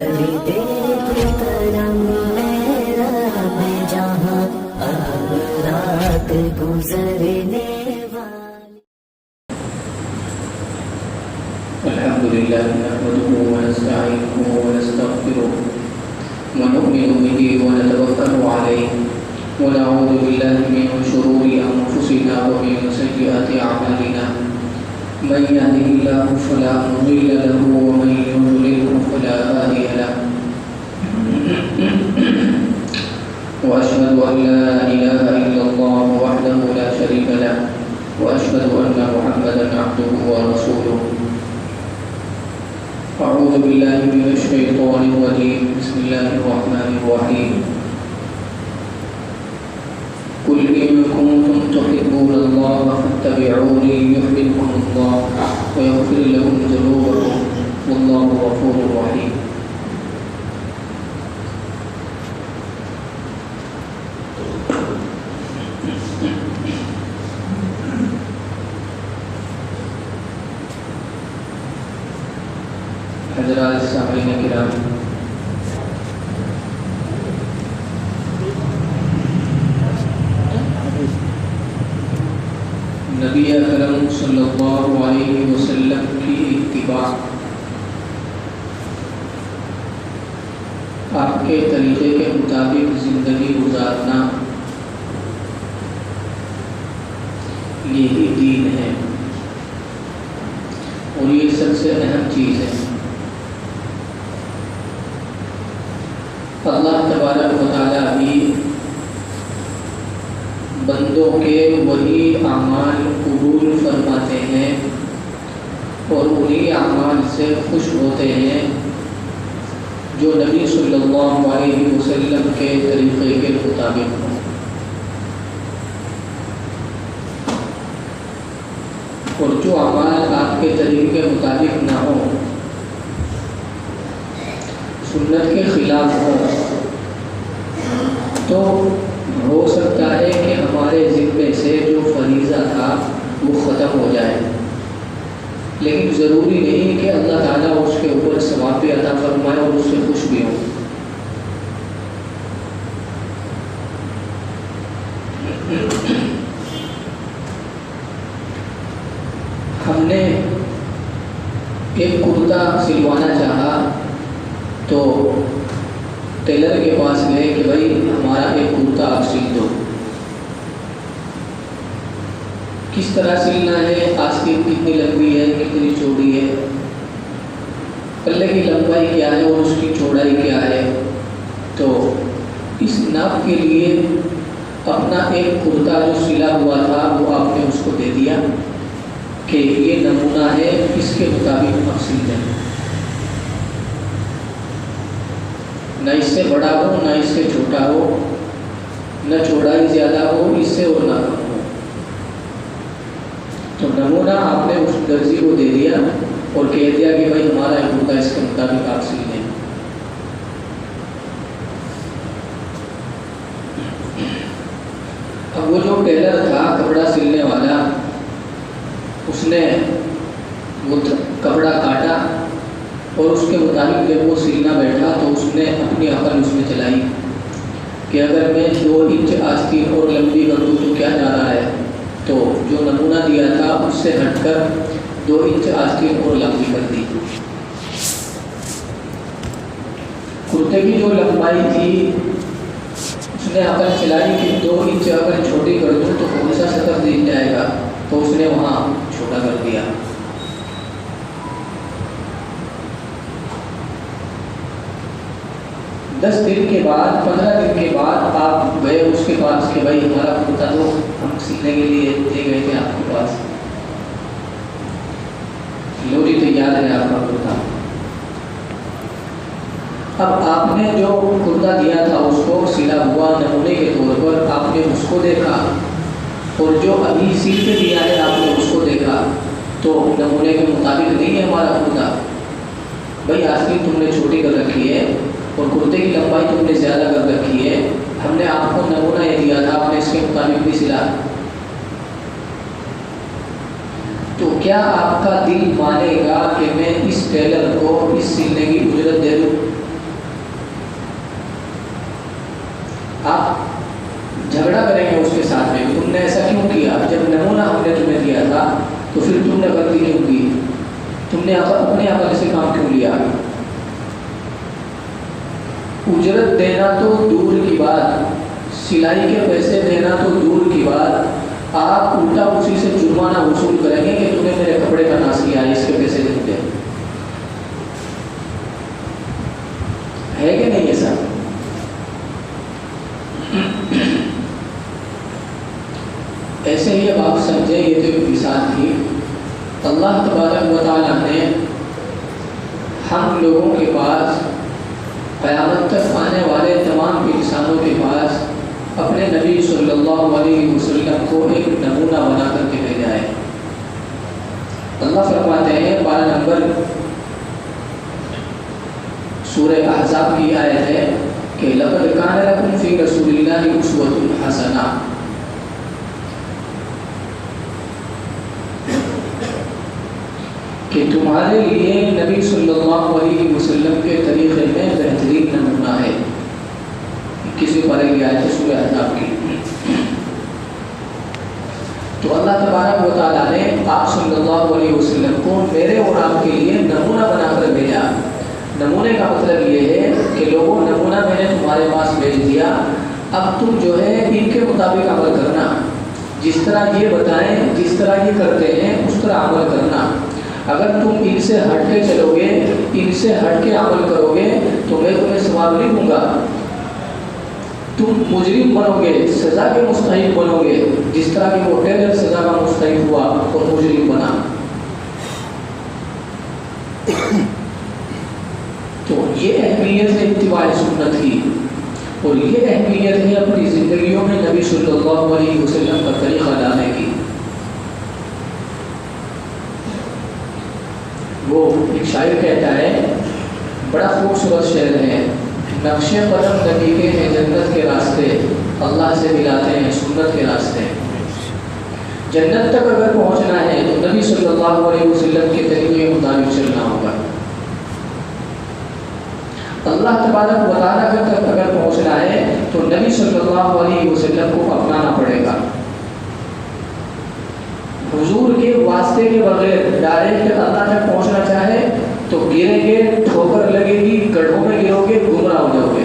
الحمد لله نحمده ونستعينه ونستغفره ونؤمن به ونتوكل عليه ونعوذ بالله من شرور أنفسنا ومن سيئات أعمالنا من يهده الله فلا مضل له ومن يضلل فلا هادي له وأشهد أن لا إله إلا الله وحده لا شريك له وأشهد أن محمدا عبده ورسوله. أعوذ بالله من الشيطان الرجيم. بسم الله الرحمن الرحيم. قل إن كنتم تحبون الله فاتبعوني يحببكم الله ويغفر لكم ذنوبكم والله غفور رحيم. حضرات سامعین کرام، نبی اکرم صلی اللہ علیہ وسلم کی اتباع، آپ کے طریقے کے مطابق زندگی گزارنا، یہی دین ہے اور یہ سب سے اہم چیز ہے. اللہ تبارک و تعالیٰ بھی بندوں کے وہی اعمال قبول فرماتے ہیں اور انہی اعمال سے خوش ہوتے ہیں جو نبی صلی اللہ علیہ وسلم کے طریقے کے مطابق ہوں. اور جو اعمال آپ کے طریقے کے مطابق نہ ہوں، سنت کے خلاف ہو، تو ہو سکتا ہے کہ ہمارے ذمے سے جو فریضہ تھا وہ ختم ہو جائے، لیکن ضروری نہیں کہ اللہ تعالیٰ اس کے اوپر ثواب بھی عطا فرمائے اور اس سے خوش بھی ہو. ہم نے ایک کرتا سلوانا چاہا تو ٹیلر کے پاس گئے کہ بھائی ہمارا ایک کرتا آپ سل دو. کس طرح سلنا ہے، آستین کتنی لمبی ہے، کتنی چوڑی ہے، پلے کی لمبائی کیا ہے اور اس کی چوڑائی کیا ہے. تو اس ناپ کے لیے اپنا ایک کرتا جو سلا ہوا تھا وہ آپ نے اس کو دے دیا کہ یہ نمونہ ہے، اس کے مطابق آپ سل دیں. نہ اس سے بڑا ہو نہ اس سے چھوٹا ہو، نہ چوڑائی زیادہ ہو اس سے اور نہ کم ہو. تو نمونہ آپ نے اس درزی کو دے دیا اور کہہ دیا کہ بھائی ہمارا ایک کرتا اس کے مطابق آپ سل دیں. اب وہ جو ٹیلر تھا کپڑا سلنے والا، اس نے وہ کپڑا کاٹا اور اس کے مطابق جب وہ سلنا بیٹھا تو اس نے اپنی عقل اس میں چلائی کہ اگر میں 2 انچ آستین اور لمبی کر دوں تو کیا جا رہا ہے. تو جو نمونہ دیا تھا اس سے ہٹ کر 2 انچ آستین اور لمبی کر دی. کرتے کی جو لمبائی تھی اس نے عقل چلائی کہ 2 انچ اگر چھوٹی کر دوں تو کون سا سطر دل جائے گا، تو اس نے وہاں چھوٹا کر دیا. 10 دن کے بعد 15 دن کے بعد آپ گئے اس کے پاس کہ بھائی ہمارا کرتا تو ہم سیکھنے کے لیے دے گئے تھے آپ کے پاس، لو جی تیار ہے آپ کا کرتا. اب آپ نے جو کرتا دیا تھا اس کو سلا ہوا نمونے کے طور پر آپ نے اس کو دیکھا، اور جو ابھی سیل کے دیا ہے آپ نے اس کو دیکھا، تو نمونے کے مطابق نہیں ہے ہمارا کرتا. بھائی آستین تم نے چھوٹی کر رکھی ہے اور کرتے کی لمبائی تم نے زیادہ کر رکھی ہے، ہم نے آپ کو نمونہ یہ دیا تھا، آپ نے اس کے مطابق بھی سلا. تو کیا آپ کا دل مانے گا کہ میں اس ٹیلر کو اس سلنے کی اجرت دے دوں؟ اجرت دینا تو دور کی بات، سلائی کے پیسے دینا تو دور کی بات، آپ الٹا اسی سے جرمانہ وصول کریں گے کہ تم نے میرے کپڑے کا ناس کیا، اس کے پیسے نہیں دے. ہے کہ نہیں ایسا؟ ایسے ہی اب آپ سمجھیں، یہ تو ایک مثال تھی. اللہ تبارک و تعالیٰ نے ہم لوگوں کے پاس، قیامت تک آنے والے تمام انسانوں کے پاس اپنے نبی صلی اللہ علیہ وسلم کو ایک نمونہ بنا کر کے بھیجا ہے. اللہ فرماتے ہیں 12 نمبر سورہ احزاب کی آیت ہے کہ لَقَدْ كَانَ لَكُمْ فِي رَسُولِ اللَّهِ أُسْوَةٌ حَسَنَةٌ، کہ تمہارے لیے نبی صلی اللہ علیہ وسلم کے طریقے میں بہترین نمونہ ہے. کسی پارے کی آیت ہے سورہ احزاب کی. تو اللہ تبارک و تعالیٰ نے آپ صلی اللہ علیہ وسلم کو میرے اور آپ کے لیے نمونہ بنا کر بھیجا. نمونے کا مطلب یہ ہے کہ لوگوں، نمونہ میں نے تمہارے پاس بھیج دیا، اب تم جو ہے ان کے مطابق عمل کرنا. جس طرح یہ بتائیں، جس طرح یہ کرتے ہیں اس طرح عمل کرنا. اگر تم ان سے ہٹ کے چلو گے، ان سے ہٹ کے عمل کرو گے تو میں تمہیں ثواب نہیں دوں گا. تم مجرم بنو گے، سزا کے مستحق بنو گے، جس طرح کہ وہ ٹیلر سزا کا مستحق ہوا اور مجرم بنا. تو یہ اہمیت ہے اتباع سنت کی، اور یہ اہمیت ہے اپنی زندگیوں میں نبی صلی اللہ علیہ وسلم کا طریقہ لانے کی. وہ ایک شاعر کہتا ہے، بڑا خوبصورت شعر ہے، نقش قدم نبی کے ہیں جنت کے راستے، اللہ سے ملاتے ہیں سنت کے راستے. جنت تک اگر پہنچنا ہے تو نبی صلی اللہ علیہ وسلم کے طریقے کے مطابق چلنا ہوگا. اللہ تبارک و تعالیٰ تک اگر پہنچنا ہے تو نبی صلی اللہ علیہ وسلم کو اپنانا پڑے گا. حضور کے واسطے کے بغیر ڈائریکٹ اللہ تک پہنچنا چاہے تو گریں گے، ٹھوکر لگے گی، گڑھوں میں گرو گے، گمراہ ہو جاؤ گے.